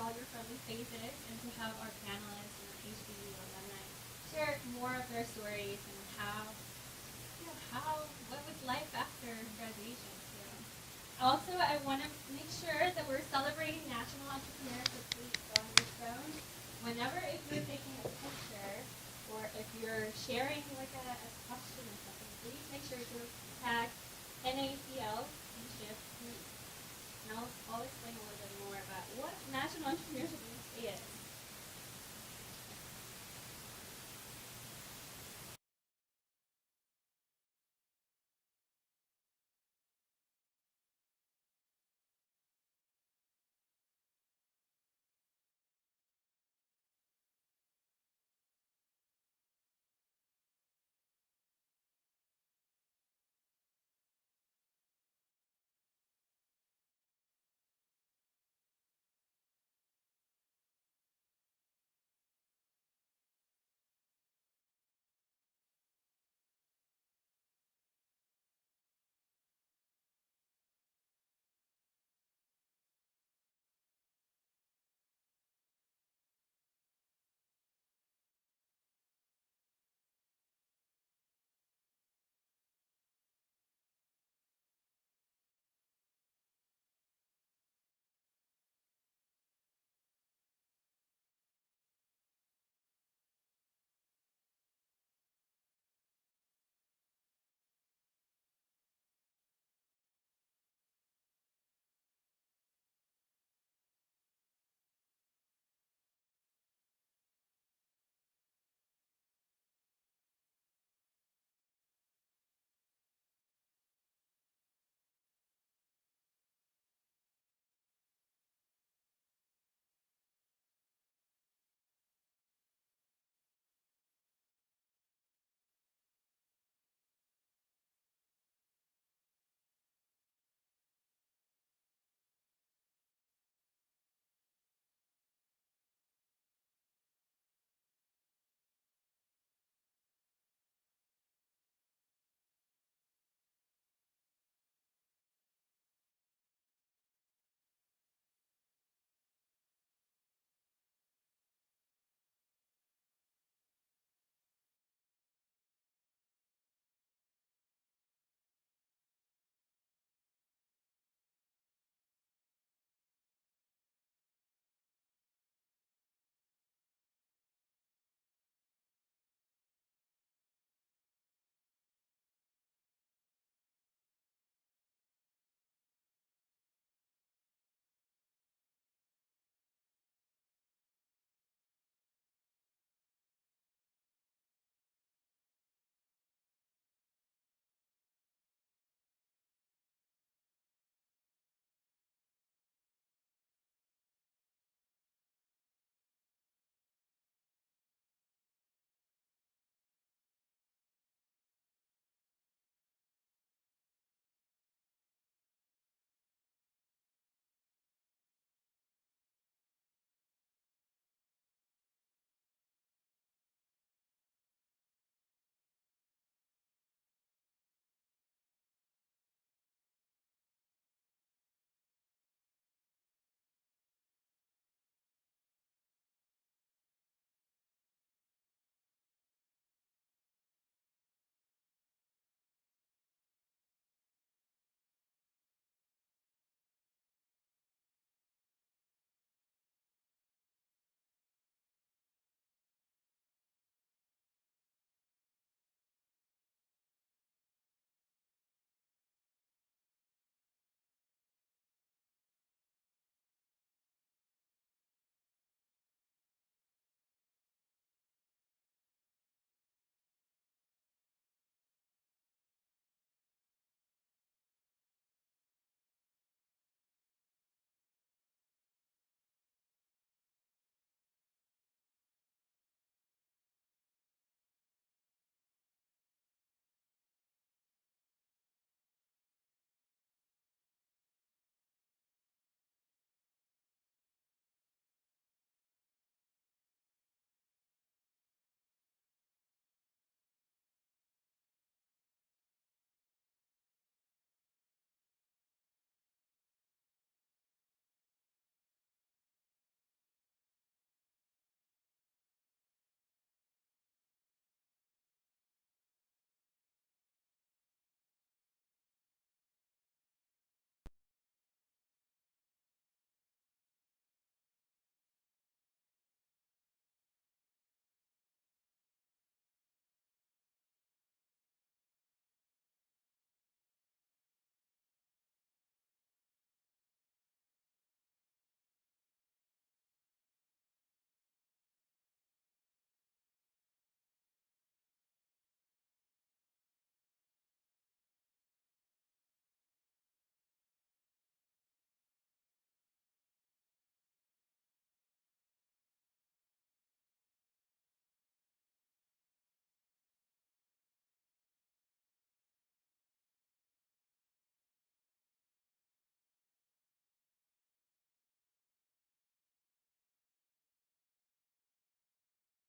all your friendly faces and to have our panelists and our HBU alumni share more of their stories and what was life after graduation. Also, I want to make sure that we're celebrating National Entrepreneurship Week on your phone. Whenever if you're taking a picture or if you're sharing like a question or something, please make sure to tag NACL and Shift Week. And I'll explain a little bit more about what National Entrepreneurship Week is.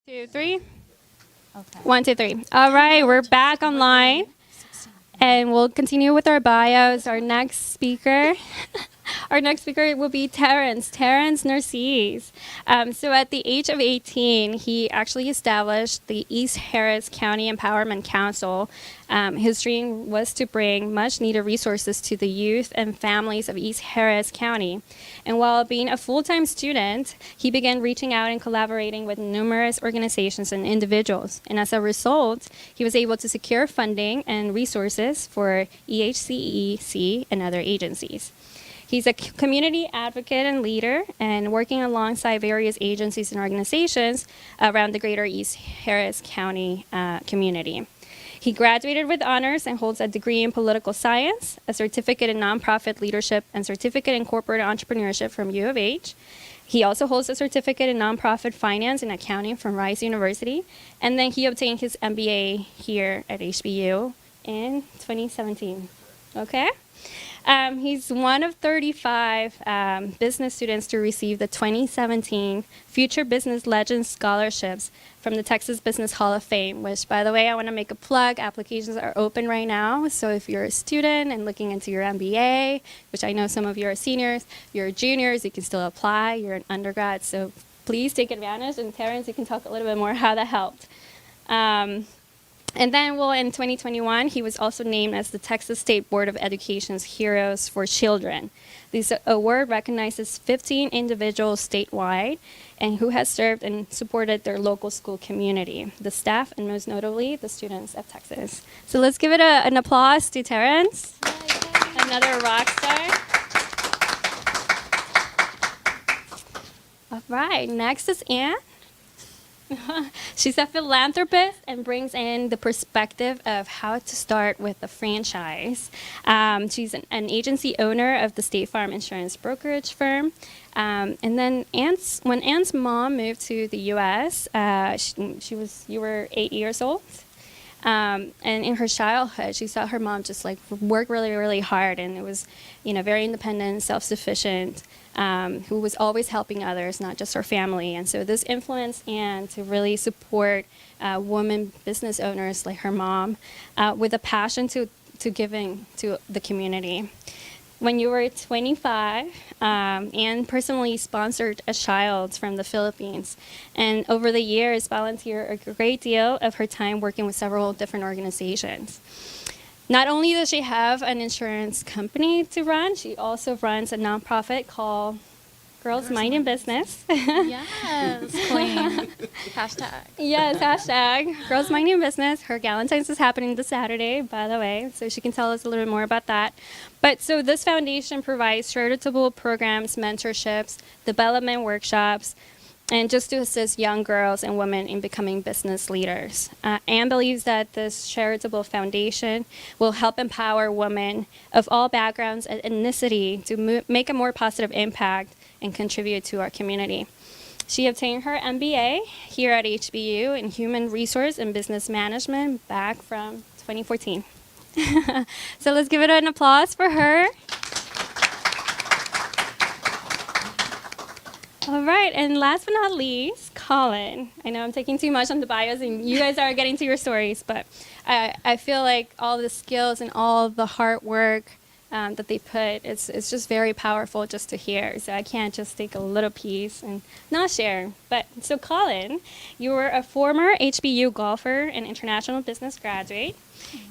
2, 3. Okay. 1, 2, 3. All right, we're back online, and we'll continue with our bios. Our next speaker, will be Terrence Narcisse. So at the age of 18, he actually established the East Harris County Empowerment Council. His dream was to bring much needed resources to the youth and families of East Harris County. And while being a full-time student, he began reaching out and collaborating with numerous organizations and individuals. And as a result, he was able to secure funding and resources for EHCEC and other agencies. He's a community advocate and leader, and working alongside various agencies and organizations around the greater East Harris County community. He graduated with honors and holds a degree in political science, a certificate in nonprofit leadership, and certificate in corporate entrepreneurship from U of H. He also holds a certificate in nonprofit finance and accounting from Rice University, and then he obtained his MBA here at HBU in 2017. Okay? He's one of 35 business students to receive the 2017 Future Business Legends Scholarships from the Texas Business Hall of Fame, which, by the way, I want to make a plug. Applications are open right now. So if you're a student and looking into your MBA, which I know some of you are seniors, you're juniors, you can still apply. You're an undergrad, so please take advantage. And Terrence, you can talk a little bit more how that helped. And then, in 2021, he was also named as the Texas State Board of Education's Heroes for Children. This award recognizes 15 individuals statewide and who has served and supported their local school community, the staff, and most notably, the students of Texas. So let's give it an applause to Terrence, another rock star. All right, next is Anne. She's a philanthropist and brings in the perspective of how to start with a franchise. She's an agency owner of the State Farm Insurance Brokerage Firm. And then when Anne's mom moved to the U.S., you were 8 years old. And in her childhood, she saw her mom just work really, really hard, and it was, very independent, self-sufficient, who was always helping others, not just her family. And so this influenced Anne to really support women business owners like her mom with a passion to giving to the community. When you were 25, Anne personally sponsored a child from the Philippines, and over the years volunteered a great deal of her time working with several different organizations. Not only does she have an insurance company to run, she also runs a nonprofit called Girls Minding Business. Yes, queen. Hashtag. Yes, hashtag Girls Minding Business. Her Galentine's is happening this Saturday, by the way, so she can tell us a little bit more about that. But so this foundation provides charitable programs, mentorships, development workshops, and just to assist young girls and women in becoming business leaders. Anne believes that this charitable foundation will help empower women of all backgrounds and ethnicity to make a more positive impact and contribute to our community. She obtained her MBA here at HBU in Human Resource and Business Management back from 2014. So let's give it an applause for her. All right, and last but not least, Colin. I know I'm taking too much on the bios, and you guys are getting to your stories, but I feel like all the skills and all the hard work that they put, it's just very powerful just to hear. So I can't just take a little piece and not share. But so Colin, you were a former HBU golfer and international business graduate.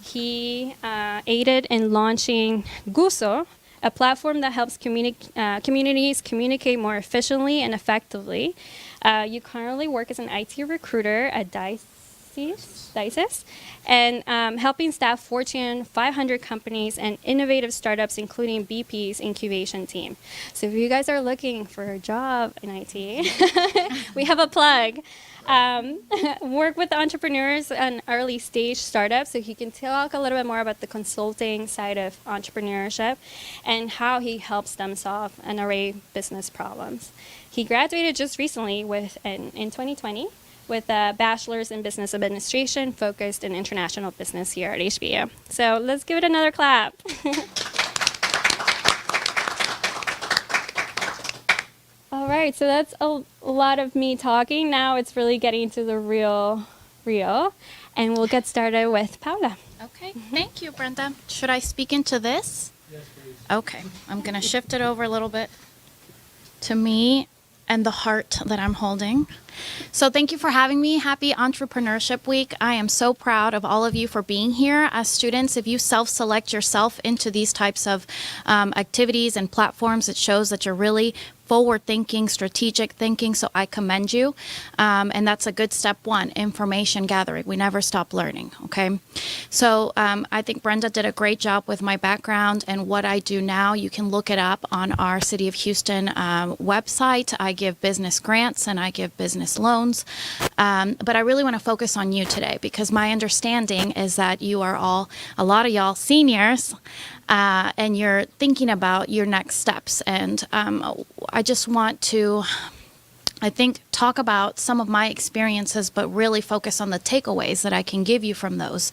He aided in launching GUSO, a platform that helps communities communicate more efficiently and effectively. You currently work as an IT recruiter at DICES, and helping staff Fortune 500 companies and innovative startups, including BP's incubation team. So if you guys are looking for a job in IT, we have a plug. Work with entrepreneurs and early stage startups, so he can talk a little bit more about the consulting side of entrepreneurship and how he helps them solve an array of business problems. He graduated just recently in 2020 with a bachelor's in business administration focused in international business here at HBU. So let's give it another clap. All right, so that's a lot of me talking. Now it's really getting to the real, and we'll get started with Paula. Okay, thank you, Brenda. Should I speak into this? Yes, please. Okay, I'm going to shift it over a little bit to me and the heart that I'm holding. So thank you for having me. Happy Entrepreneurship Week. I am so proud of all of you for being here. As students, if you self-select yourself into these types of activities and platforms, it shows that you're really forward thinking, strategic thinking, so I commend you. And that's a good step one, information gathering. We never stop learning, okay? So I think Brenda did a great job with my background and what I do now. You can look it up on our City of Houston website. I give business grants and I give business loans. But I really want to focus on you today because my understanding is that you are all, a lot of y'all seniors, and you're thinking about your next steps. And I just want to, I think, talk about some of my experiences, but really focus on the takeaways that I can give you from those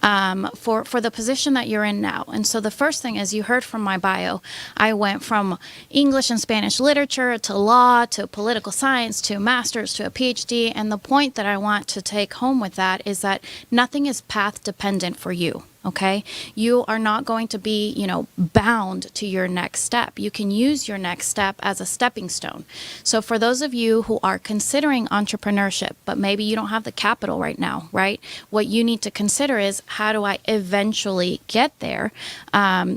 for the position that you're in now. And so the first thing is, you heard from my bio, I went from English and Spanish literature to law to political science to master's to a PhD. And the point that I want to take home with that is that nothing is path dependent for you. Okay, you are not going to be, bound to your next step. You can use your next step as a stepping stone. So for those of you who are considering entrepreneurship, but maybe you don't have the capital right now, right? What you need to consider is, how do I eventually get there?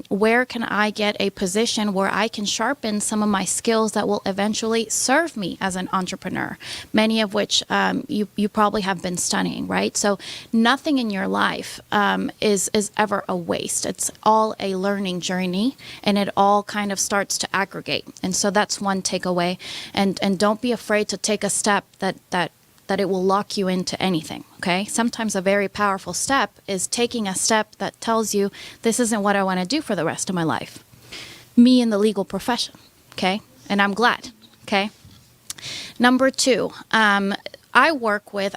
Where can I get a position where I can sharpen some of my skills that will eventually serve me as an entrepreneur? Many of which you probably have been studying, right? So nothing in your life is ever a waste. It's all a learning journey, and it all kind of starts to aggregate. And so that's one takeaway. And don't be afraid to take a step that it will lock you into anything. Okay. Sometimes a very powerful step is taking a step that tells you, this isn't what I want to do for the rest of my life. Me in the legal profession. Okay. And I'm glad. Okay. Number two, I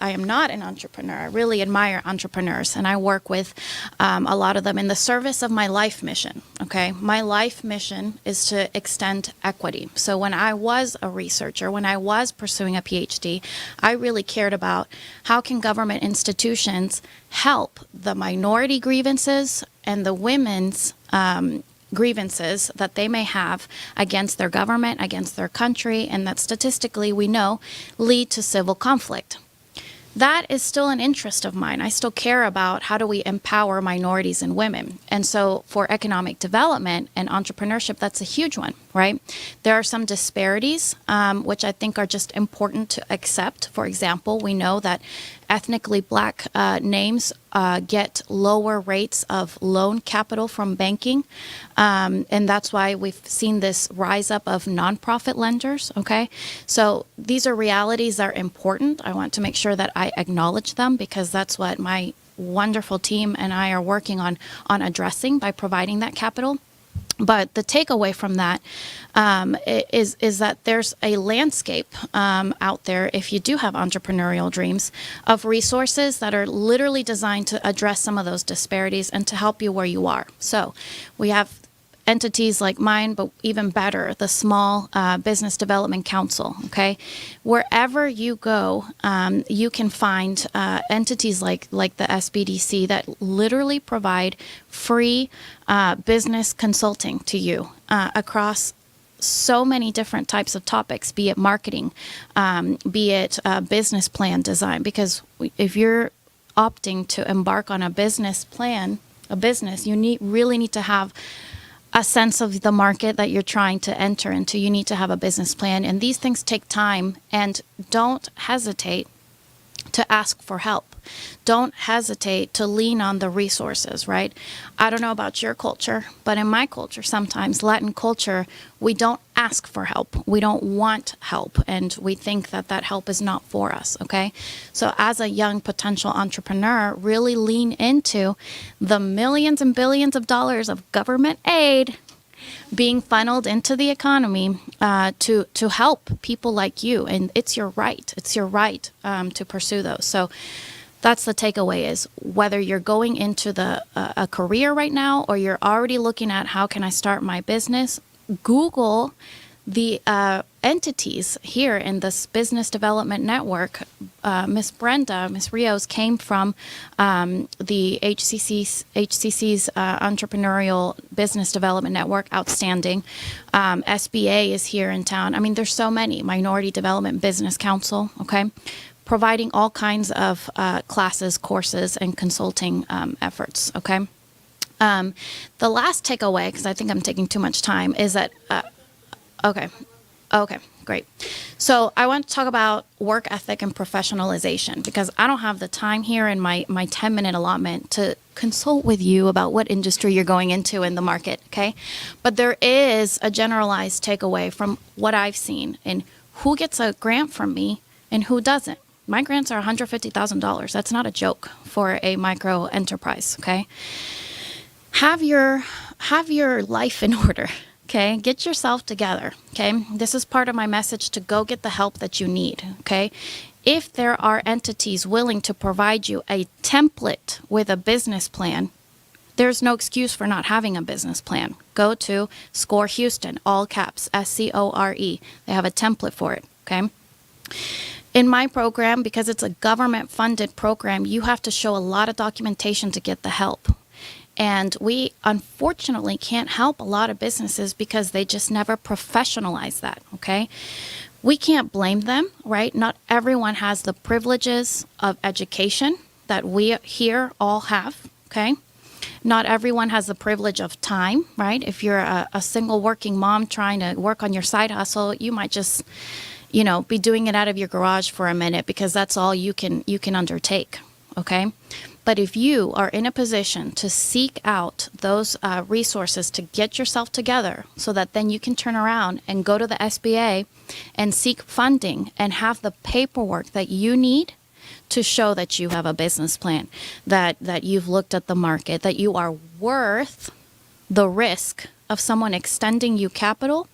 am not an entrepreneur. I really admire entrepreneurs, and I work with a lot of them in the service of my life mission, okay? My life mission is to extend equity. So when I was a researcher, when I was pursuing a PhD, I really cared about how can government institutions help the minority grievances and the women's grievances that they may have against their government, against their country, and that statistically we know lead to civil conflict. That is still an interest of mine. I still care about how do we empower minorities and women. And so for economic development and entrepreneurship, that's a huge one, right? There are some disparities, which I think are just important to accept. For example, we know that ethnically black names get lower rates of loan capital from banking. And that's why we've seen this rise up of nonprofit lenders, okay? So these are realities that are important. I want to make sure that I acknowledge them, because that's what my wonderful team and I are working on addressing by providing that capital. But the takeaway from that is that there's a landscape out there, if you do have entrepreneurial dreams, of resources that are literally designed to address some of those disparities and to help you where you are. So we have entities like mine, but even better, the Small Business Development Council, okay? Wherever you go, you can find entities like the SBDC that literally provide free business consulting to you across so many different types of topics, be it marketing, be it business plan design, because if you're opting to embark on a business plan, you really need to have a sense of the market that you're trying to enter into. You need to have a business plan, and these things take time. And don't hesitate to ask for help. Don't hesitate to lean on the resources, right? I don't know about your culture, but in my culture, sometimes Latin culture, we don't ask for help. We don't want help, and we think that help is not for us, okay? So as a young potential entrepreneur, really lean into the millions and billions of dollars of government aid being funneled into the economy to help people like you. And it's your right. It's your right to pursue those. So that's the takeaway, is whether you're going into a career right now, or you're already looking at how can I start my business, Google the entities here in this business development network. Miss Rios came from the HCC's Entrepreneurial Business Development Network, outstanding. SBA is here in town. I mean, there's so many. Minority Development Business Council, okay? Providing all kinds of classes, courses, and consulting efforts, okay? The last takeaway, because I think I'm taking too much time, is that, okay, great. So I want to talk about work ethic and professionalization, because I don't have the time here in my 10-minute allotment to consult with you about what industry you're going into in the market, okay? But there is a generalized takeaway from what I've seen in who gets a grant from me and who doesn't. My grants are $150,000. That's not a joke for a micro enterprise, okay? Have your life in order, okay? Get yourself together, okay? This is part of my message to go get the help that you need, okay? If there are entities willing to provide you a template with a business plan, there's no excuse for not having a business plan. Go to SCORE Houston, all caps, SCORE. They have a template for it, okay? In my program, because it's a government-funded program, you have to show a lot of documentation to get the help. And we unfortunately can't help a lot of businesses because they just never professionalize that, okay? We can't blame them, right? Not everyone has the privileges of education that we here all have, okay? Not everyone has the privilege of time, right? If you're a single working mom trying to work on your side hustle, you might just, be doing it out of your garage for a minute because that's all you can undertake, okay? But if you are in a position to seek out those resources to get yourself together so that then you can turn around and go to the SBA and seek funding and have the paperwork that you need to show that you have a business plan, that you've looked at the market, that you are worth the risk of someone extending you capital,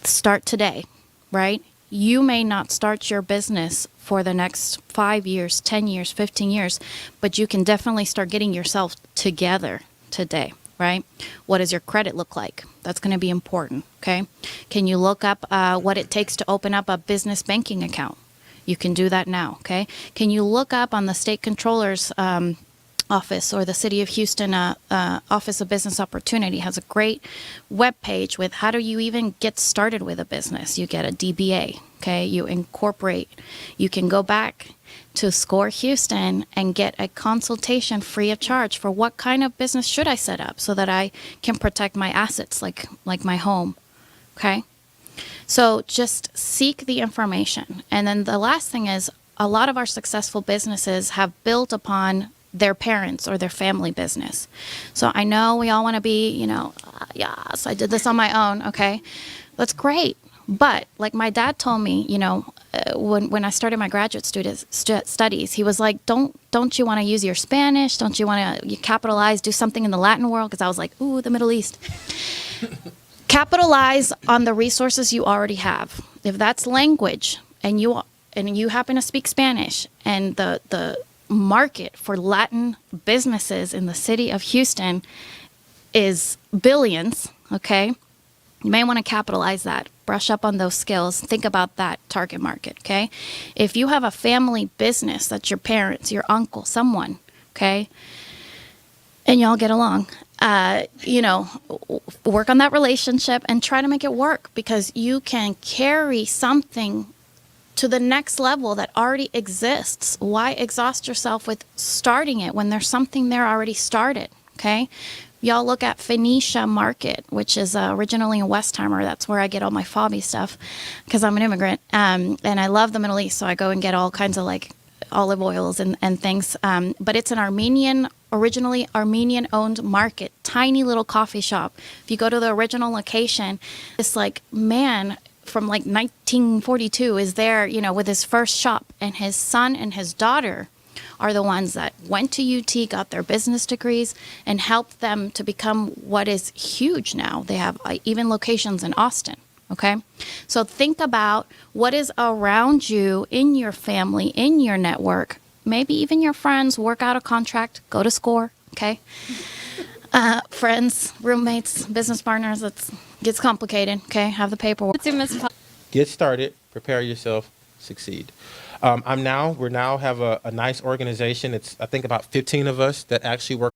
start today, right? You may not start your business for the next 5 years, 10 years, 15 years, but you can definitely start getting yourself together today, right? What does your credit look like? That's going to be important, okay? Can you look up what it takes to open up a business banking account? You can do that now, okay? Can you look up on the state controller's office or the City of Houston Office of Business Opportunity has a great web page with how do you even get started with a business. You get a DBA, okay? You incorporate. You can go back to SCORE Houston and get a consultation free of charge for what kind of business should I set up so that I can protect my assets like my home, okay? So just seek the information. And then the last thing is a lot of our successful businesses have built upon their parents or their family business. So I know we all want to be, yes, I did this on my own, okay? That's great. But like my dad told me, when I started my graduate studies, he was like, don't you want to use your Spanish? Don't you want to capitalize, do something in the Latin world? Because I was like, ooh, the Middle East. Capitalize on the resources you already have. If that's language and you happen to speak Spanish and the market for Latin businesses in the city of Houston is billions, okay? You may want to capitalize that. Brush up on those skills. Think about that target market, okay? If you have a family business that's your parents, your uncle, someone, okay, and y'all get along, work on that relationship and try to make it work because you can carry something to the next level that already exists. Why exhaust yourself with starting it when there's something there already started, okay? Y'all look at Phoenicia Market, which is originally in Westheimer. That's where I get all my FOBby stuff because I'm an immigrant. And I love the Middle East, so I go and get all kinds of like olive oils and things. But it's an originally Armenian-owned market, tiny little coffee shop. If you go to the original location, it's like, man, from like 1942 is there, with his first shop, and his son and his daughter are the ones that went to UT, got their business degrees, and helped them to become what is huge now. They have even locations in Austin, okay? So think about what is around you, in your family, in your network, maybe even your friends. Work out a contract, go to SCORE, okay? Friends, roommates, business partners, it gets complicated, okay? Have the paperwork. Get started, prepare yourself, succeed. We're now have a nice organization. It's, I think, about 15 of us that actually work.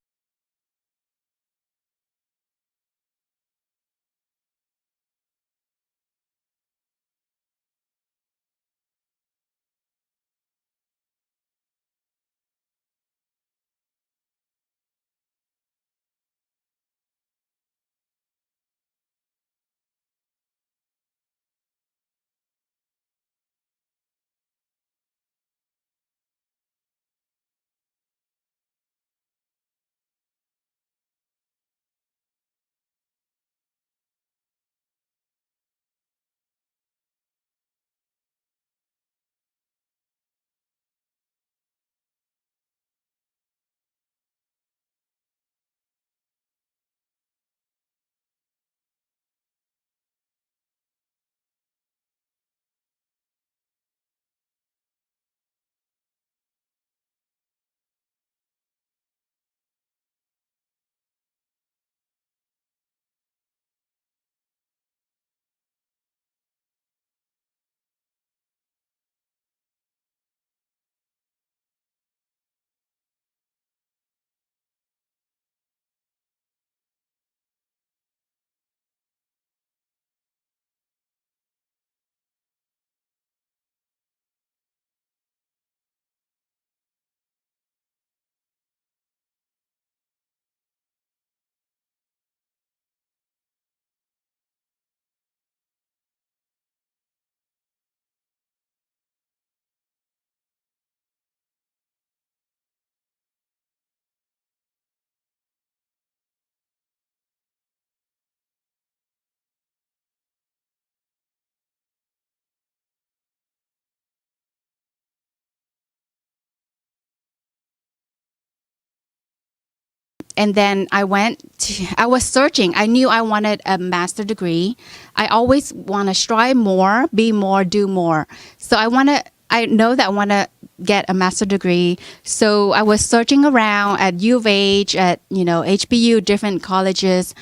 And then I was searching. I knew I wanted a master degree. I always want to strive more, be more, do more. So I know that I want to get a master degree. So I was searching around at U of H, at, HBU, different colleges.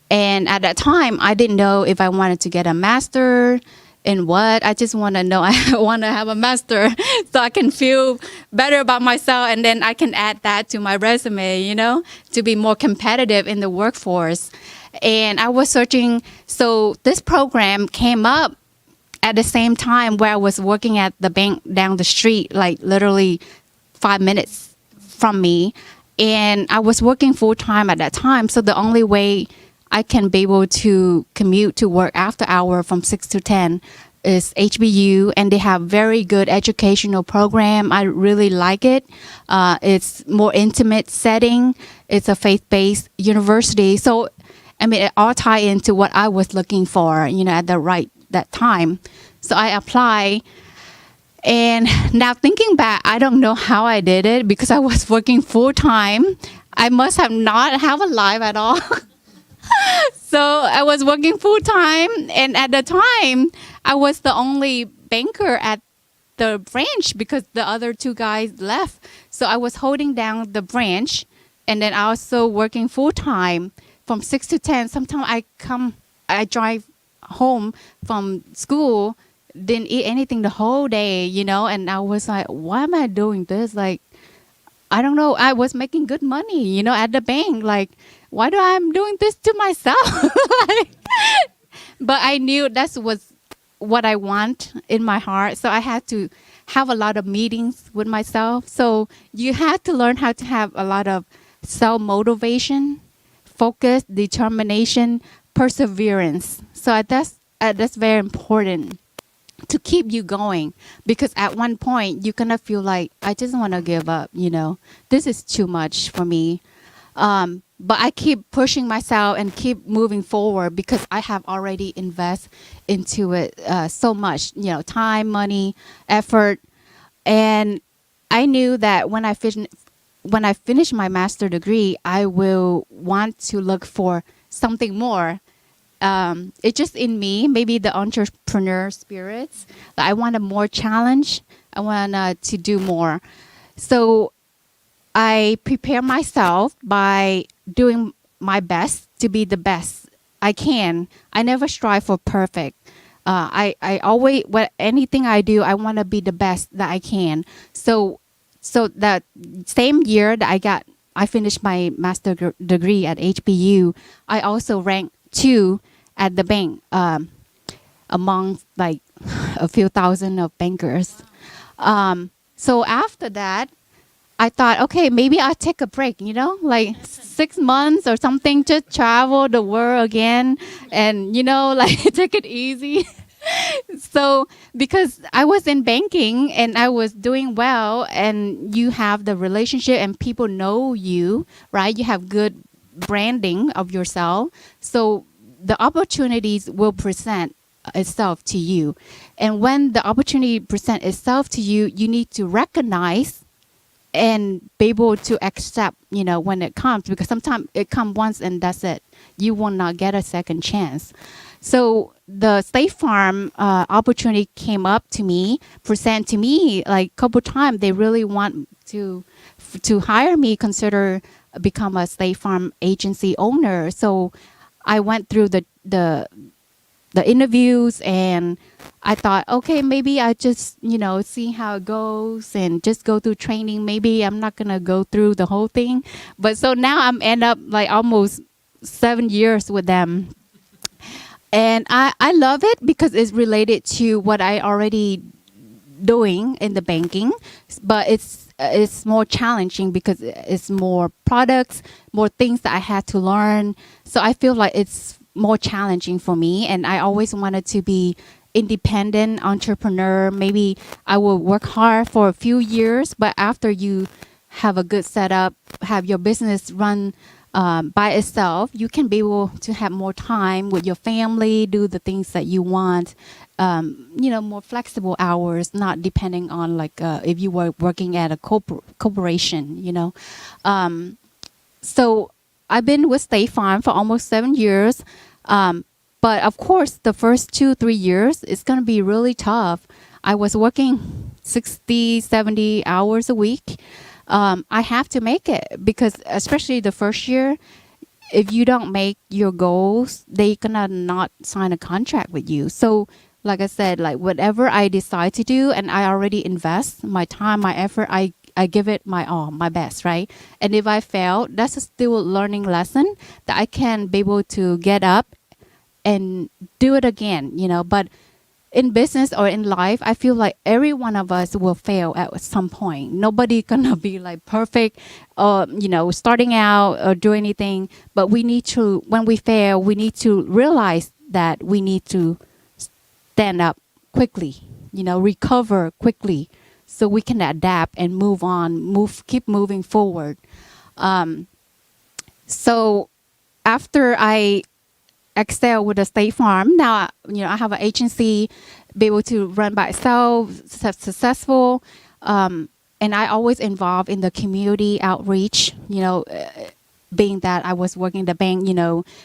And at that time, I didn't know if I wanted to get a master in what. I just want to know I want to have a master so I can feel better about myself. And then I can add that to my resume, to be more competitive in the workforce. And I was searching. So this program came up at the same time where I was working at the bank down the street, like literally 5 minutes from me. And I was working full time at that time. So the only way I can be able to commute to work after hour from 6 to 10 is HBU, and they have very good educational program. I really like it. It's more intimate setting. It's a faith-based university. So, it all tie into what I was looking for, at that time. So I apply. And now thinking back, I don't know how I did it because I was working full time. I must have not have a life at all. So I was working full time, and at the time, I was the only banker at the branch because the other two guys left. So I was holding down the branch, and then also working full time from 6 to 10. Sometimes I drive home from school, didn't eat anything the whole day, and I was like, why am I doing this? Like, I don't know. I was making good money, at the bank. Like, why do I'm doing this to myself? But I knew that was what I want in my heart. So I had to have a lot of meetings with myself. So you had to learn how to have a lot of self-motivation, focus, determination, perseverance. So that's very important to keep you going, because at one point you're gonna feel like, I just want to give up, this is too much for me. But I keep pushing myself and keep moving forward because I have already invested into it so much, time, money, effort. And I knew that when I finish my master degree, I will want to look for something more. It's just in me, maybe the entrepreneur spirits. I want a more challenge. I want to do more. So I prepare myself by doing my best to be the best I can. I never strive for perfect. I always, anything I do, I want to be the best that I can. So that same year that I finished my degree at HBU, I also ranked 2 at the bank, among like a few thousand of bankers. So after that, I thought, okay, maybe I'll take a break, like 6 months or something, just travel the world again and, like take it easy. So because I was in banking and I was doing well, and you have the relationship and people know you, right? You have good branding of yourself. So the opportunities will present itself to you. And when the opportunity present itself to you, you need to recognize and be able to accept, when it comes, because sometimes it comes once and that's it. You will not get a second chance. So the State Farm opportunity came up to me, present to me like a couple times. They really want to hire me, consider become a State Farm agency owner. So I went through the interviews, and I thought, okay, maybe I just, see how it goes and just go through training. Maybe I'm not going to go through the whole thing. But so now I'm end up like almost 7 years with them. And I love it because it's related to what I already doing in the banking, but it's more challenging because it's more products, more things that I had to learn. So I feel like it's more challenging for me, and I always wanted to be independent entrepreneur. Maybe I will work hard for a few years, but after you have a good setup, have your business run by itself, you can be able to have more time with your family, do the things that you want, more flexible hours, not depending on like if you were working at a corporation, So I've been with State Farm for almost 7 years. But of course, the first 2-3 years, it's going to be really tough. I was working 60, 70 hours a week. I have to make it because especially the first year, if you don't make your goals, they gonna not sign a contract with you. So like I said, like whatever I decide to do and I already invest my time, my effort, I give it my all, my best, right? And if I fail, that's still a learning lesson that I can be able to get up and do it again, But in business or in life, I feel like every one of us will fail at some point. Nobody gonna be like perfect, starting out or do anything. But we need to, when we fail, we need to realize that we need to stand up quickly, recover quickly, so we can adapt and move on, keep moving forward. So after I excel with the State Farm, now I have an agency, be able to run by itself, successful, and I always involved in the community outreach. Being that I was working the bank,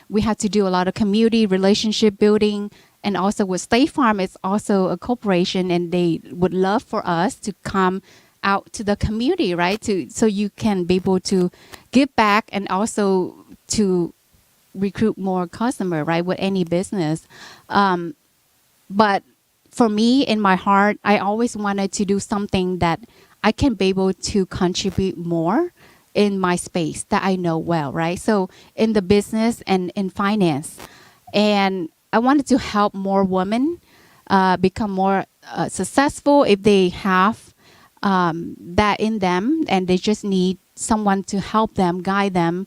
we had to do a lot of community relationship building, and also with State Farm, it's also a corporation, and they would love for us to come out to the community, right? So you can be able to give back and also to recruit more customer, right, with any business. But for me, in my heart, I always wanted to do something that I can be able to contribute more in my space that I know well, right? So in the business and in finance. And I wanted to help more women become more successful if they have that in them, and they just need someone to help them, guide them,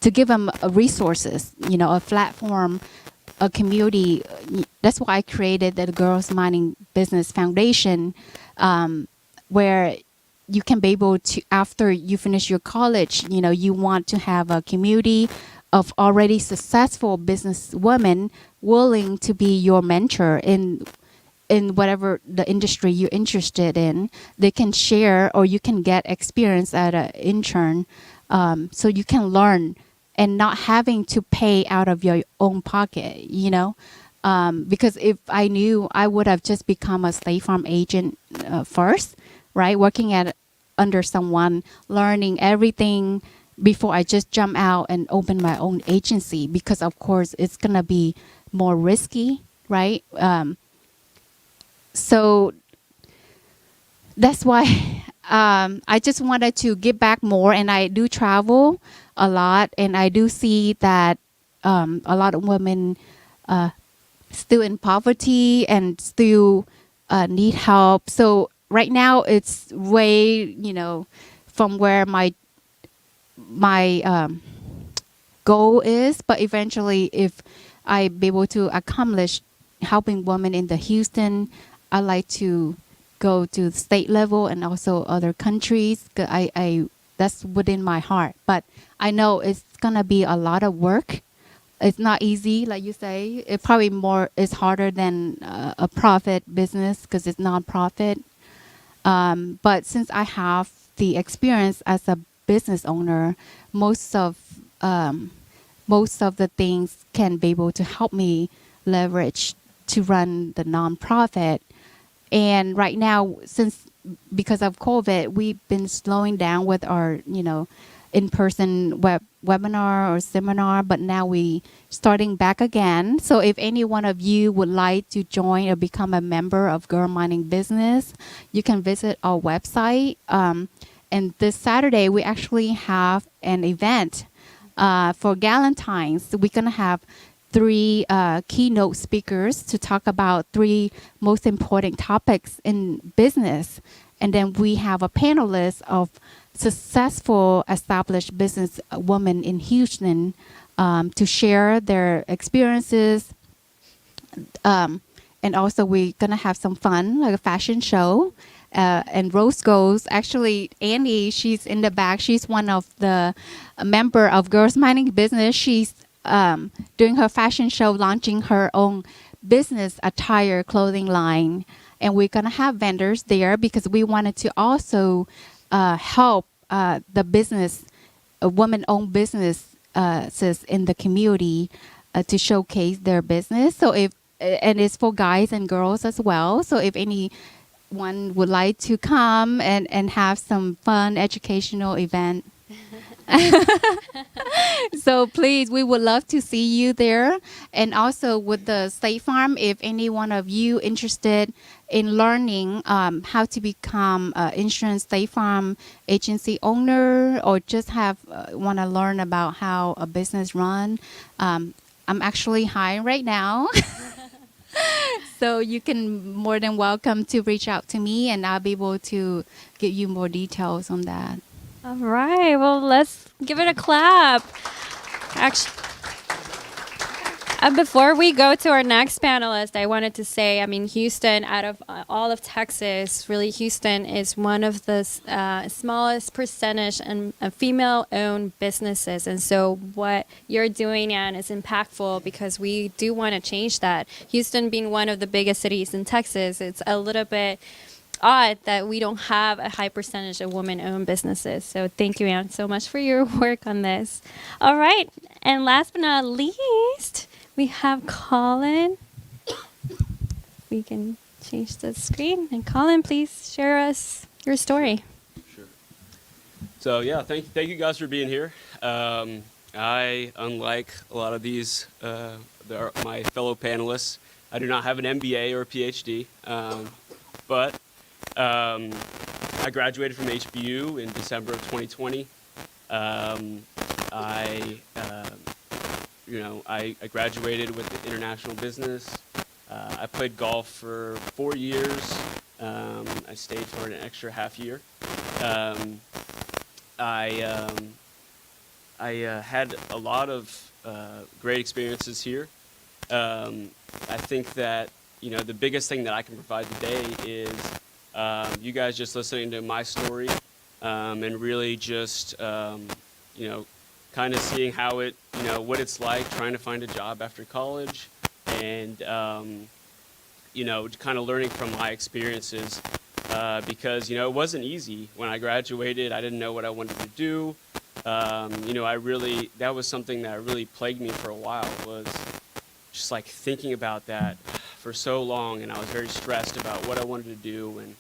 to give them resources, a platform, a community. That's why I created the Girls Mining Business Foundation, where you can be able to, after you finish your college, you want to have a community of already successful business women willing to be your mentor in whatever the industry you're interested in. They can share, or you can get experience at an intern, so you can learn and not having to pay out of your own pocket, because if I knew, I would have just become a State Farm agent first, right? Working under someone, learning everything before I just jump out and open my own agency, because of course it's going to be more risky, right? So that's why I just wanted to give back more, and I do travel a lot, and I do see that a lot of women still in poverty and still need help. So right now it's way, from where my goal is, but eventually if I be able to accomplish helping women in the Houston, I like to go to the state level and also other countries. I that's within my heart, but I know it's gonna be a lot of work. It's not easy, like you say. It probably more is harder than a profit business because it's non-profit. But since I have the experience as a business owner, most of the things can be able to help me leverage to run the nonprofit. And right now, because of COVID, we've been slowing down with our, in-person webinar or seminar, but now we starting back again. So if any one of you would like to join or become a member of Girl Mining Business, you can visit our website. And this Saturday, we actually have an event for Galentine's. We're going to have 3 keynote speakers to talk about 3 most important topics in business. And then we have a panelist of successful established business women in Houston to share their experiences. And also we're going to have some fun, like a fashion show. And Rose Goes, actually, Annie, she's in the back. She's one of the member of Girls Mining Business. She's doing her fashion show, launching her own business attire clothing line. And we're going to have vendors there because we wanted to also help the business, women-owned businesses in the community to showcase their business. So and it's for guys and girls as well. So if anyone would like to come and have some fun educational event, so please, we would love to see you there. And also with the State Farm, if any one of you interested in learning how to become an insurance State Farm agency owner, or just want to learn about how a business run, I'm actually hiring right now. So you can more than welcome to reach out to me, and I'll be able to give you more details on that. All right. Well, let's give it a clap. Actually, before we go to our next panelist, I wanted to say, Houston, out of all of Texas, really Houston is one of the smallest percentage and female-owned businesses. And so what you're doing, Ann, is impactful because we do want to change that. Houston being one of the biggest cities in Texas, it's a little bit odd that we don't have a high percentage of women-owned businesses. So thank you, Ann, so much for your work on this. All right. And last but not least, we have Colin. We can change the screen. And Colin, please share us your story. Sure. So yeah, thank you guys for being here. I, unlike a lot of these, my fellow panelists, I do not have an MBA or a PhD, but I graduated from HBU in December of 2020. I graduated with international business. I played golf for 4 years. I stayed for an extra half year. I had a lot of great experiences here. I think that the biggest thing that I can provide today is you guys just listening to my story and really just kind of seeing how what it's like trying to find a job after college, and kind of learning from my experiences because it wasn't easy when I graduated. I didn't know what I wanted to do. That was something that really plagued me for a while, was just like thinking about that for so long, and I was very stressed about what I wanted to do, and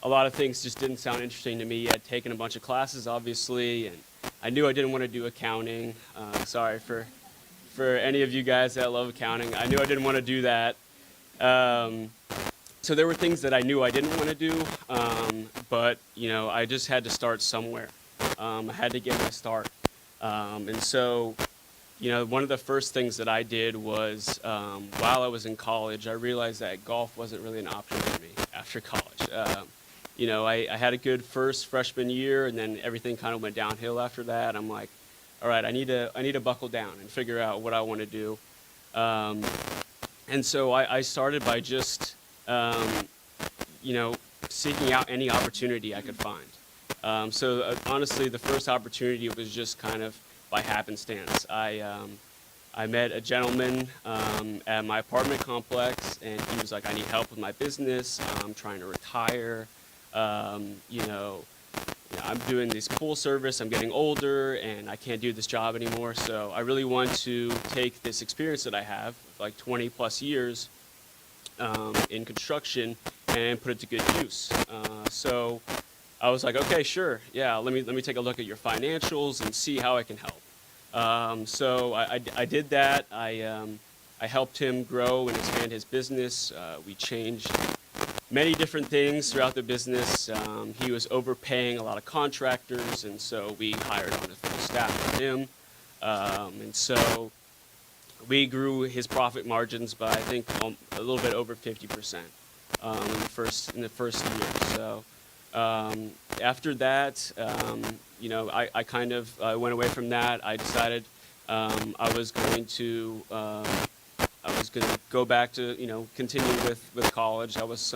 a lot of things just didn't sound interesting to me. I'd taken a bunch of classes, obviously, and I knew I didn't want to do accounting. Sorry for for any of you guys that love accounting. I knew I didn't want to do that. So there were things that I knew I didn't want to do, but I just had to start somewhere. I had to get my start. And so, one of the first things that I did was, while I was in college, I realized that golf wasn't really an option for me after college. I had a good first freshman year, and then everything kind of went downhill after that. I'm like, all right, I need to buckle down and figure out what I want to do. And so I started by just, seeking out any opportunity I could find. Honestly, the first opportunity was just kind of by happenstance. I met a gentleman at my apartment complex, and he was like, I need help with my business. I'm trying to retire. I'm doing this pool service. I'm getting older, and I can't do this job anymore. So I really want to take this experience that I have, like 20 plus years in construction, and put it to good use. So I was like, okay, sure, yeah. Let me take a look at your financials and see how I can help. So I did that. I helped him grow and expand his business. We changed many different things throughout the business. He was overpaying a lot of contractors, and so we hired on a full staff for him. And so we grew his profit margins by, I think, a little bit over 50% in the first year. So after that, I kind of went away from that. I decided I was going to go back to continue with college. That was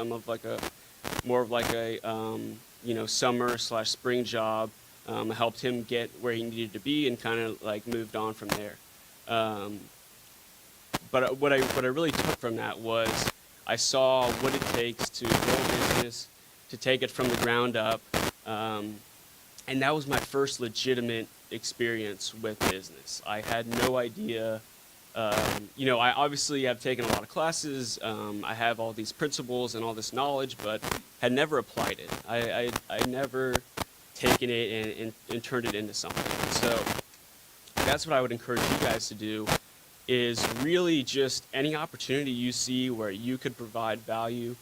more of like a summer/spring job. I helped him get where he needed to be and kind of like moved on from there. But what I really took from that was I saw what it takes to grow a business, to take it from the ground up, and that was my first legitimate experience with business. I had no idea. I obviously have taken a lot of classes. I have all these principles and all this knowledge, but had never applied it. I never taken it and turned it into something. So that's what I would encourage you guys to do, is really just any opportunity you see where you could provide value,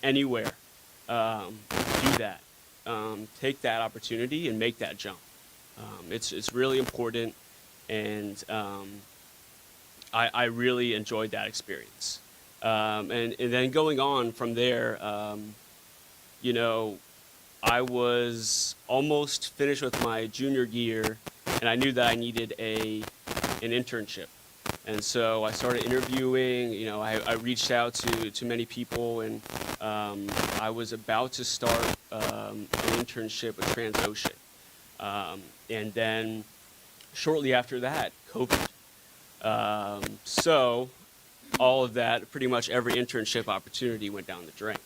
anywhere, do that. Take that opportunity and make that jump. It's really important, and I really enjoyed that experience. And then going on from there, I was almost finished with my junior year, and I knew that I needed an internship. And so I started interviewing. I reached out to many people, and I was about to start an internship with Transocean. And then shortly after that, COVID. So all of that, pretty much every internship opportunity went down the drain.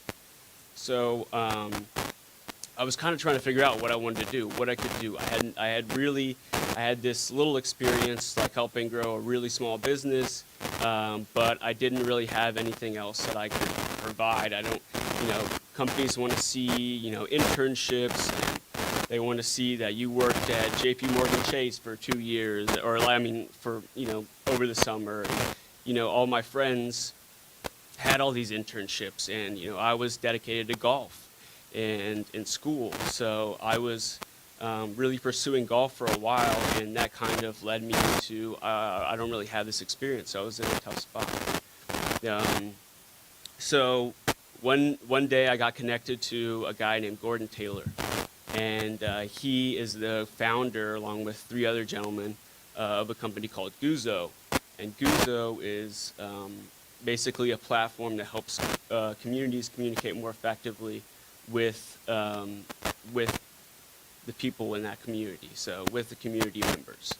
So I was kind of trying to figure out what I wanted to do, what I could do. I had this little experience, like helping grow a really small business, but I didn't really have anything else that I could provide. Companies want to see, internships, and they want to see that you worked at JP Morgan Chase for 2 years, or for over the summer. All my friends had all these internships, and I was dedicated to golf and in school. So I was really pursuing golf for a while, and that kind of led me to I don't really have this experience, so I was in a tough spot. So one day I got connected to a guy named Gordon Taylor, and he is the founder, along with 3 other gentlemen, of a company called Guzo. And Guzo is basically a platform that helps communities communicate more effectively with the people in that community, so with the community members.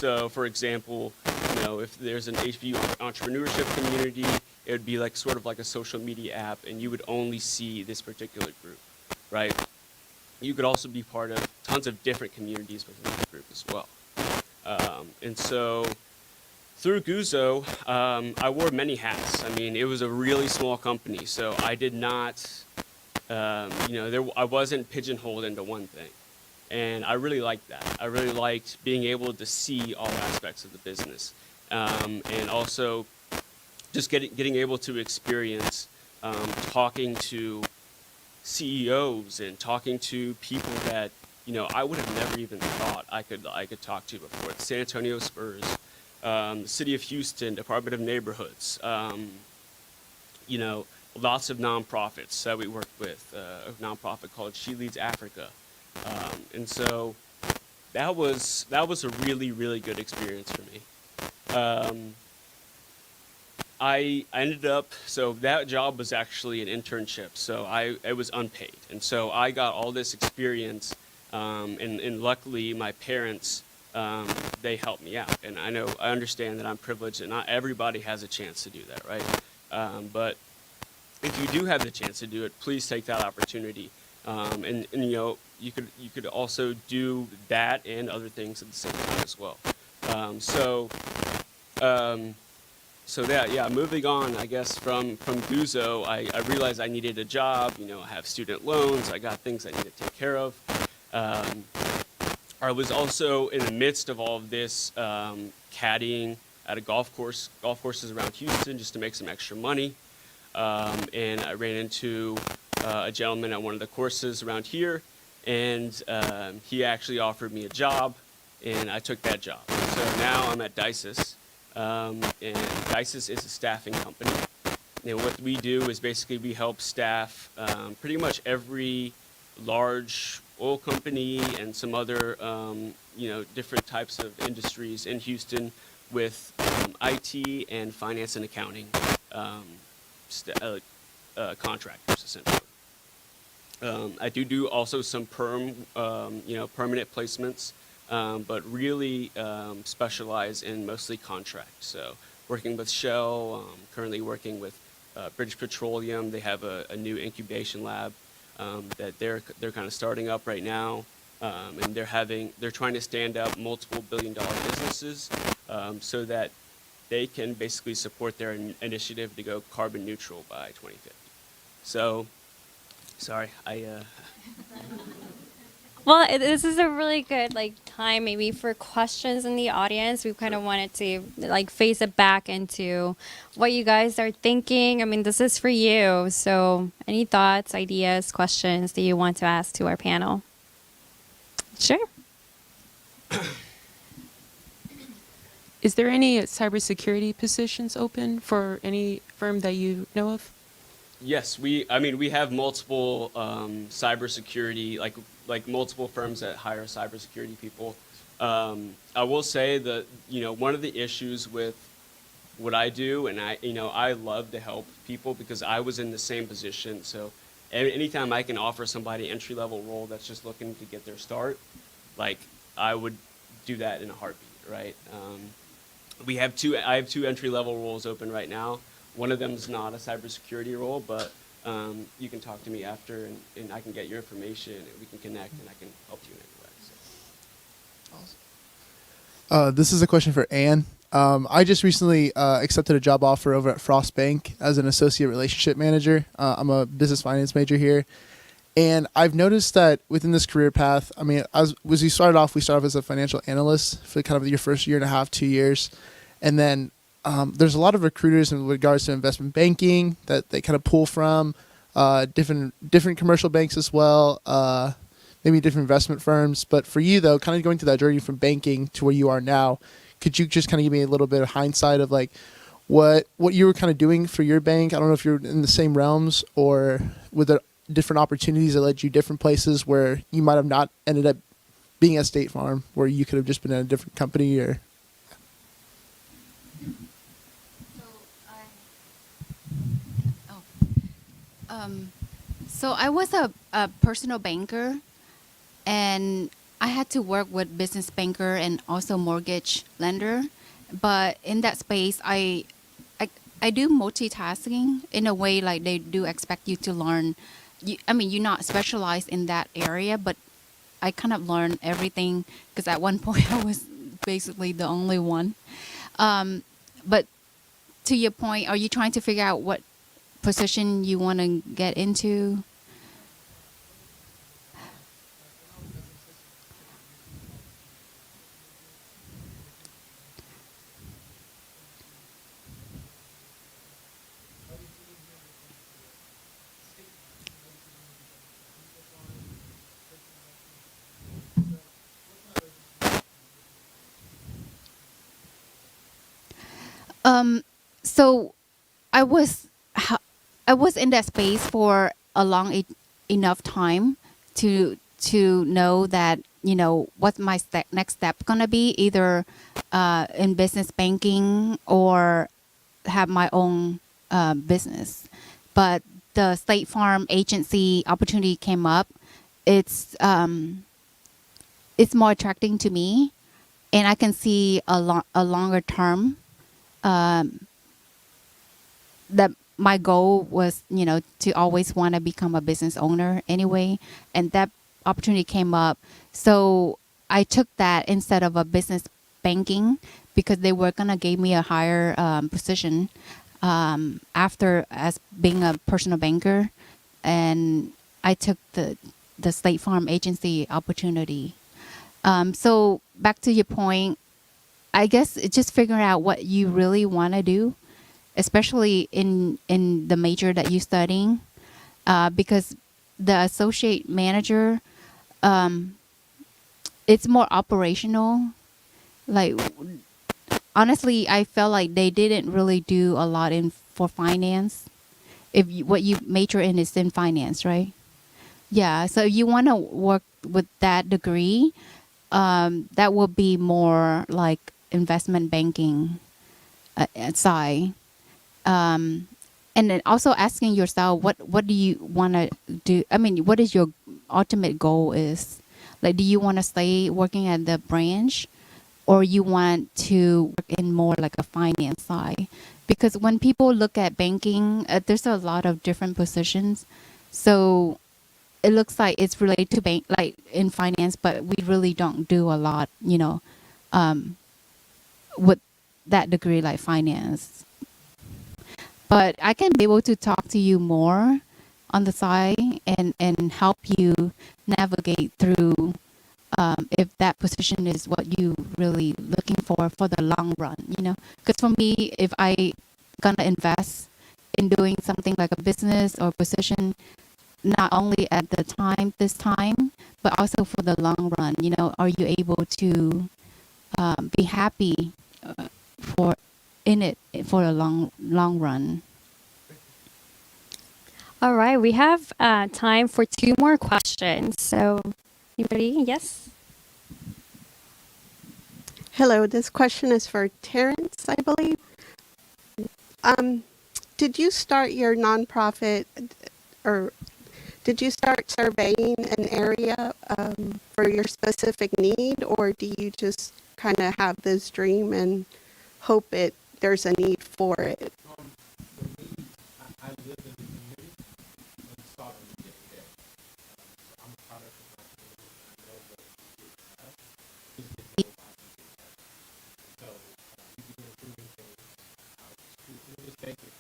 So, for example, if there's an HBU entrepreneurship community, it would be sort of like a social media app, and you would only see this particular group, right? You could also be part of tons of different communities within the group as well. And so through Guzo, I wore many hats. It was a really small company, so I did not, I wasn't pigeonholed into one thing. And I really liked that. I really liked being able to see all aspects of the business, and also just getting able to experience talking to CEOs and talking to people that I would have never even thought I could talk to before. The San Antonio Spurs, the City of Houston, Department of Neighborhoods, lots of nonprofits that we worked with. A nonprofit called She Leads Africa, and so that was a really, really good experience for me. I ended up, so that job was actually an internship, so it was unpaid, and so I got all this experience, and luckily my parents, they helped me out, and I understand that I'm privileged, and not everybody has a chance to do that, right? But if you do have the chance to do it, please take that opportunity, and you could also do that and other things at the same time as well. So yeah, moving on, I guess, from Guzo, I realized I needed a job. I have student loans. I got things I need to take care of. I was also in the midst of all of this caddying at a golf courses around Houston just to make some extra money. And I ran into a gentleman at one of the courses around here, and he actually offered me a job, and I took that job. So now I'm at Dices. And Dices is a staffing company. And what we do is basically we help staff pretty much every large oil company and some other different types of industries in Houston with IT and finance and accounting contractors, essentially. I do also some permanent placements. But really specialize in mostly contract. So working with Shell, currently working with British Petroleum. They have a new incubation lab that they're kind of starting up right now, and they're trying to stand up multiple billion-dollar businesses so that they can basically support their initiative to go carbon neutral by 2050. So, sorry, Well, this is a really good time maybe for questions in the audience. We kind of wanted to phase it back into what you guys are thinking. I mean, this is for you. So any thoughts, ideas, questions that you want to ask to our panel? Sure. Is there any cybersecurity positions open for any firm that you know of? Yes, we have multiple cybersecurity, like multiple firms that hire cybersecurity people. I will say that one of the issues with what I do, and I love to help people because I was in the same position. So anytime I can offer somebody an entry-level role that's just looking to get their start, I would do that in a heartbeat, right? I have two entry-level roles open right now. One of them is not a cybersecurity role, but you can talk to me after, and I can get your information, and we can connect, and I can help you in any way. So. Awesome. This is a question for Anne. I just recently accepted a job offer over at Frost Bank as an associate relationship manager. I'm a business finance major here. And I've noticed that within this career path, as we started off as a financial analyst for kind of your first year and a half, 2 years. And then there's a lot of recruiters in regards to investment banking that they kind of pull from, different commercial banks as well, maybe different investment firms. But for you, though, kind of going through that journey from banking to where you are now, could you just kind of give me a little bit of hindsight of what you were kind of doing for your bank? I don't know if you're in the same realms or with the different opportunities that led you different places where you might have not ended up being at State Farm, where you could have just been at a different company or... So I was a personal banker, and I had to work with business banker and also mortgage lender. But in that space, I do multitasking in a way they do expect you to learn. You're not specialized in that area, but I kind of learned everything because at one point I was basically the only one. But to your point, are you trying to figure out what position you want to get into? So I was I was in that space for a enough time to know that what's my next step gonna be, either in business banking or have my own business. But the State Farm agency opportunity came up. It's more attracting to me, and I can see a longer term. That my goal was, to always want to become a business owner anyway, and that opportunity came up. So I took that instead of a business banking, because they were gonna give me a higher position after as being a personal banker, and I took the State Farm agency opportunity. So back to your point, I guess it's just figuring out what you really want to do, especially in the major that you're studying, because the associate manager, it's more operational. Like, honestly, I felt like they didn't really do a lot in for finance. If what you major in is in finance, right? Yeah. So you want to work with that degree, that will be more like investment banking side. And then also asking yourself, what do you want to do? I mean, what is your ultimate goal is? Like, do you want to stay working at the branch, or you want to work in more like a finance side? Because when people look at banking, there's a lot of different positions. So it looks like it's related to bank, like in finance, but we really don't do a lot, with that degree like finance. But I can be able to talk to you more on the side and help you navigate through, if that position is what you really looking for the long run, Because for me, if I gonna invest in doing something like a business or position, not only at this time, but also for the long run, are you able to be happy for in it for a long run? All right, we have time for two more questions. So, anybody? Yes. Hello, this question is for Terrence, I believe. Did you start your nonprofit, or did you start surveying an area for your specific need, or do you just kind of have this dream and hope there's a need for it? For me, I live in the community and saw them every day. So I'm a product of my community, and I know what people have. Just didn't know why people have. So we began improving things out of the street. It was just basic things.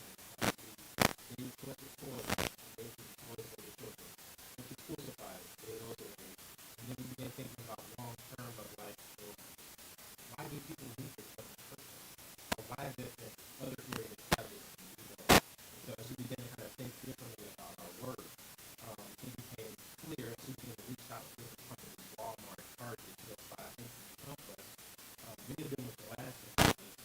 They collected toys, and they would toys for the children. With the school supplies, they would those away. And then we began thinking about long term of like, well, why do people need this stuff in the first place? Or why is it that other areas have it? So as we began to kind of think differently about our work, it became clear as we began to reach out to different companies, Walmart, Target, buy things to help us. Many of them were glass companies that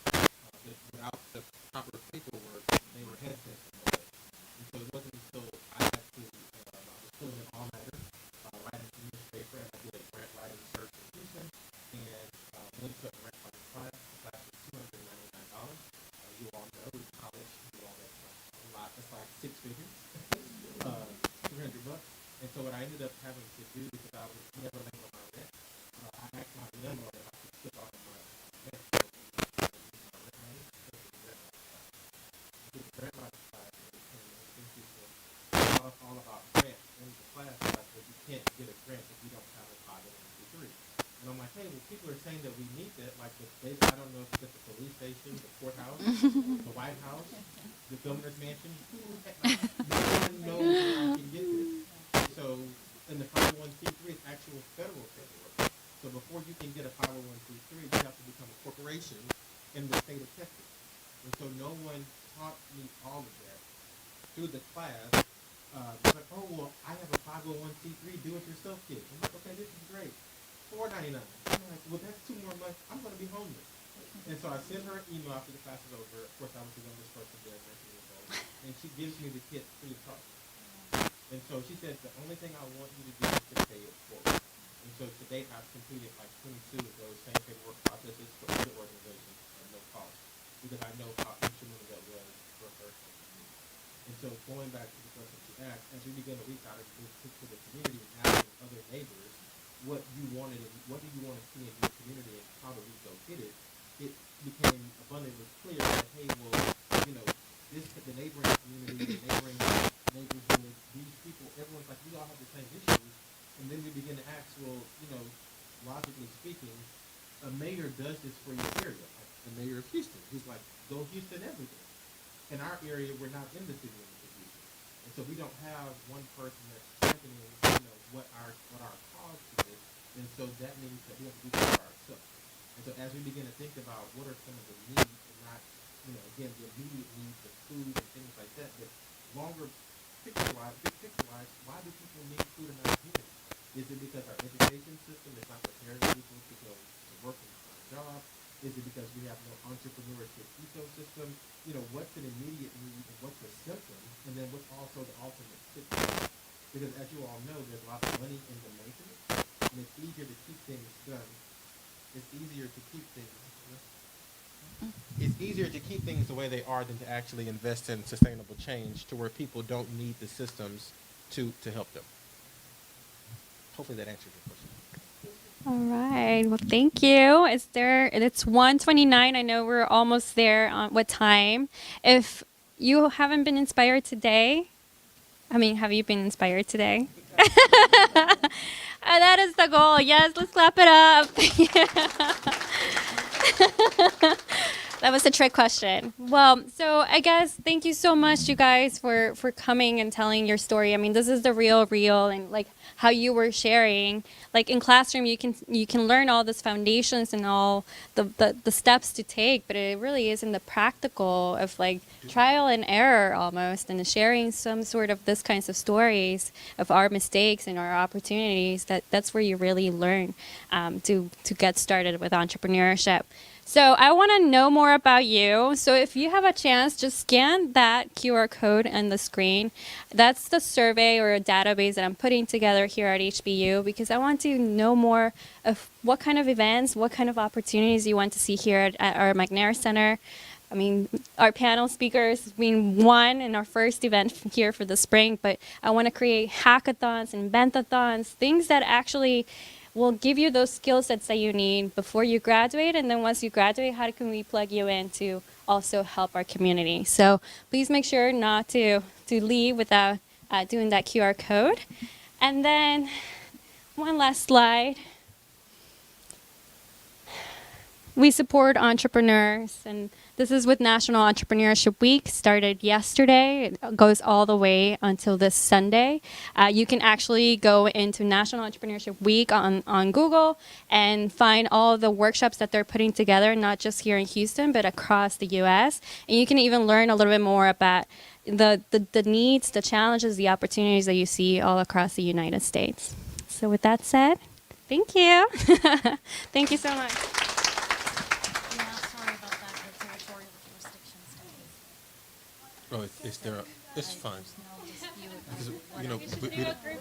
without the proper paperwork, they were hesitant to know it. And so it wasn't until I had to, I was still in all-nighter, writing for the newspaper, and I did a grant writing search in Houston, and went to a grant writing class. The class was $299. You all know it's college, you all know a lot. It's like six figures, $300. And so what I ended up having to do, because I was never laying on my rent, I asked my landlord if I could skip out on my rent. So my rent money, so the grant writing class. I did the grant writing class, and people taught us all about grants in the class. Like, well, you can't get a grant if you don't have a 501c3. And I'm like, hey, well, people are saying that we need that. Like, I don't know if it's at the police station, the courthouse, the White House, the governor's mansion. Like, no one knows where I can get this. So, in the 501c3 is actual federal paperwork. So before you can get a 501c3, you have to become a corporation in the state of Texas. And so no one taught me all of that through the class. Like, oh, well, I have a 501c3 do-it-yourself kit. I'm like, okay, this is great. $4.99. I'm like, well, that's 2 more months. I'm going to be homeless. And so I sent her an email after the class is over. Of course, I was the youngest person there, 19 years old. And she gives me the kit free of charge. And so she said, the only thing I want you to do is to pay it forward. And so to date, I've completed like 22 of those same paperwork processes for other organizations at no cost, because I know how instrumental that was for her and for me. And so going back to the question you asked, as we begin to reach out to the community and asking other neighbors what you wanted and what do you want to see in your community and how do we go get it, it became abundantly clear that, hey, well, you know, the neighboring community, the neighboring neighborhood, these people, everyone's like, we all have the same issues. And then we begin to ask, well, you know, logically speaking, a mayor does this for your area, like the mayor of Houston. He's like, go Houston every day. In our area, we're not in the city limits of Houston. And so we don't have one person that's championing, you know, what our cause is. And so that means that we have to do that for ourselves. And so as we begin to think about what are some of the needs, and not, you know, again, the immediate needs of food and things like that, but longer picture-wise, big picture-wise, why do people need food in our community? Is it because our education system is not preparing people to go to work and find a job? Is it because we have no entrepreneurship ecosystem? You know, what's an immediate need and what's a symptom? And then what's also the ultimate situation? Because as you all know, there's a lot of money in the maintenance, and it's easier to keep things done. It's easier to keep things. It's easier to keep things the way they are than to actually invest in sustainable change to where people don't need the systems to help them. Hopefully that answers your question. All right. Well, thank you. It's 1:29. I know we're almost there on what time. If you haven't been inspired today, have you been inspired today? That is the goal. Yes, let's clap it up. That was a trick question. Well, so I guess thank you so much, you guys, for coming and telling your story. I mean, this is the real, and like how you were sharing. Like in classroom, you can learn all this foundations and all the steps to take, but it really is in the practical of like trial and error almost, and sharing some sort of this kinds of stories of our mistakes and our opportunities. That's where you really learn to get started with entrepreneurship. So I want to know more about you. So if you have a chance, just scan that QR code on the screen. That's the survey or a database that I'm putting together here at HBU, because I want to know more of what kind of events, what kind of opportunities you want to see here at our McNair Center. I mean, our panel speakers, won in our first event here for the spring, but I want to create hackathons and bentathons, things that actually will give you those skill sets that you need before you graduate. And then once you graduate, how can we plug you in to also help our community? So please make sure not to leave without doing that QR code. And then one last slide. We support entrepreneurs, and this is with National Entrepreneurship Week. Started yesterday. It goes all the way until this Sunday. You can actually go into National Entrepreneurship Week on Google and find all the workshops that they're putting together, not just here in Houston, but across the U.S. And you can even learn a little bit more about the needs, the challenges, the opportunities that you see all across the United States. So with that said, thank you. Thank you so much. Oh, it's fine. Because, you know,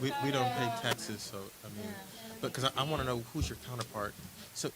we don't pay taxes, so, I mean, but because I want to know who's your counterpart. So